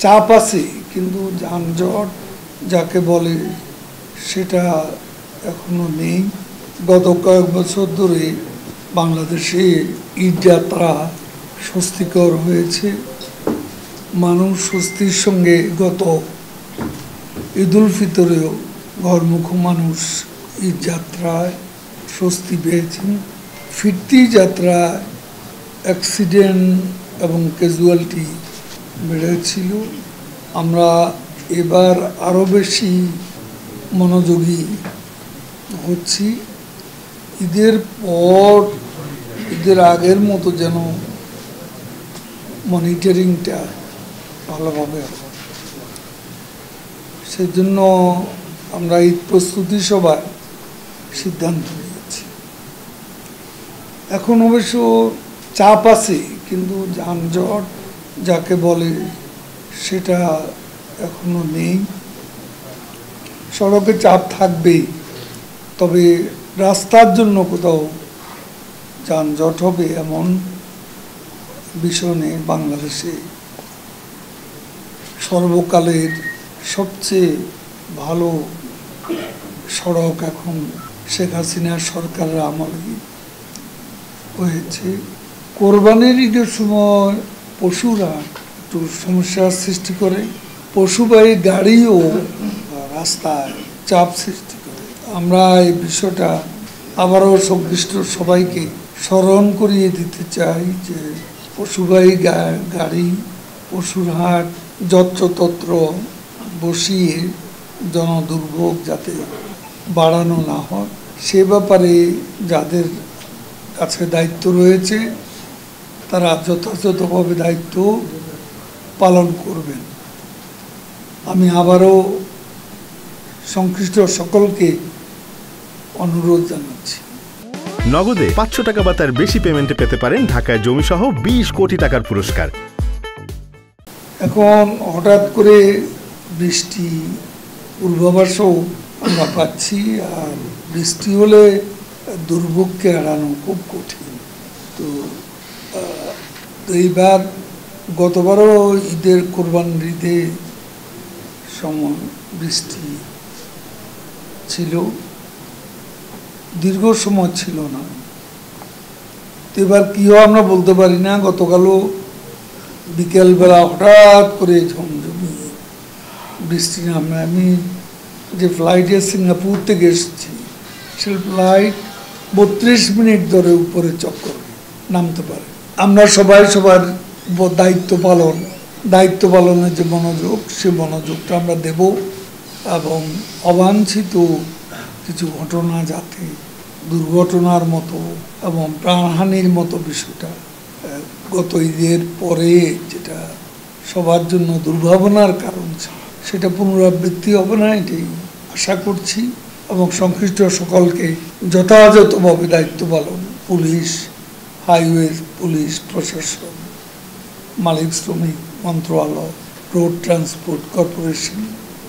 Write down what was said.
চাপ আছে, কিন্তু যানজট যাকে বলে সেটা এখনো নেই। গত কয়েক বছর ধরে বাংলাদেশে ঈদ যাত্রা স্বস্তিকর হয়েছে। মানুষ স্বস্তির সঙ্গে গত ঈদ উল ফিতরেও ঘরমুখ মানুষ ঈদ যাত্রায় স্বস্তি পেয়েছেন। ফিরতি যাত্রায় অ্যাক্সিডেন্ট এবং ক্যাজুয়ালিটি বেড়েছিল। আমরা এবার আরও বেশি মনোযোগী হচ্ছি। ঈদের পর ঈদের আগের মতো যেন মনিটরিংটা ভালোভাবে হবে, সেজন্য আমরা ঈদ প্রস্তুতি সভায় সিদ্ধান্ত নিয়েছি। এখন অবশ্য চাপ আছে, কিন্তু যানজট যাকে বলে সেটা এখনো নেই। সড়কে চাপ থাকবেই, তবে রাস্তার জন্য কোথাও যানজট হবে এমন বিষয় নেই। বাংলাদেশে সর্বকালের সবচেয়ে ভালো সড়ক এখন শেখ হাসিনার সরকারের আমলে হয়েছে। কোরবানির ঈদের সময় পশুরা একটু সমস্যার সৃষ্টি করে, পশুবাহী গাড়িও রাস্তায় চাপ সৃষ্টি করে। আমরা এই বিষয়টা আবারও সংশ্লিষ্ট সবাইকে স্মরণ করিয়ে দিতে চাই যে পশুবাহী গাড়ি, পশুর হাট যত্রতত্র বসিয়ে জনদুর্ভোগ যাতে বাড়ানো না হয়, সে ব্যাপারে যাদের কাছে দায়িত্ব রয়েছে তারা যথাযথভাবে দায়িত্ব পালন করবেন। আমি আবারও সংশ্লিষ্ট সকলকে অনুরোধ জানাচ্ছি। নগদে 500 টাকা বা তার বেশি পেমেন্টে পেতে পারেন ঢাকায় জমিসহ 20 কোটি টাকার পুরস্কার। এখন হঠাৎ করে বৃষ্টি পূর্বাভাসও আমরা পাচ্ছি, আর বৃষ্টি হলে দুর্ভোগকে এড়ানো খুব কঠিন। তো এইবার গতবারও ঈদের কোরবানির ঈদে সময় বৃষ্টি ছিল, দীর্ঘ সময় ছিল না। তো এবার কী হয় আমরা বলতে পারি না। গতকালও বিকেলবেলা হঠাৎ করে ঝমঝমি বৃষ্টি নামে। আমি যে ফ্লাইটে সিঙ্গাপুর থেকে এসেছি, সে ফ্লাইট 32 মিনিট ধরে উপরে চক্কর নামতে পারে। আমরা সবাই সবার দায়িত্ব পালনের যে মনোযোগ, সে মনোযোগটা আমরা দেব, এবং অবাঞ্ছিত কিছু ঘটনা যাতে দুর্ঘটনার মতো এবং প্রাণহানির মতো বিষয়টা গত ঈদের পরে যেটা সবার জন্য দুর্ভাবনার কারণ ছিল, সেটা পুনরাবৃত্তি হবে না, এটাই আশা করছি। এবং সংশ্লিষ্ট সকলকে যথাযথভাবে দায়িত্ব পালন, পুলিশ, হাইওয়ে পুলিশ প্রশাসন, মালিক শ্রমিক মন্ত্রণালয়, রোড ট্রান্সপোর্ট কর্পোরেশন,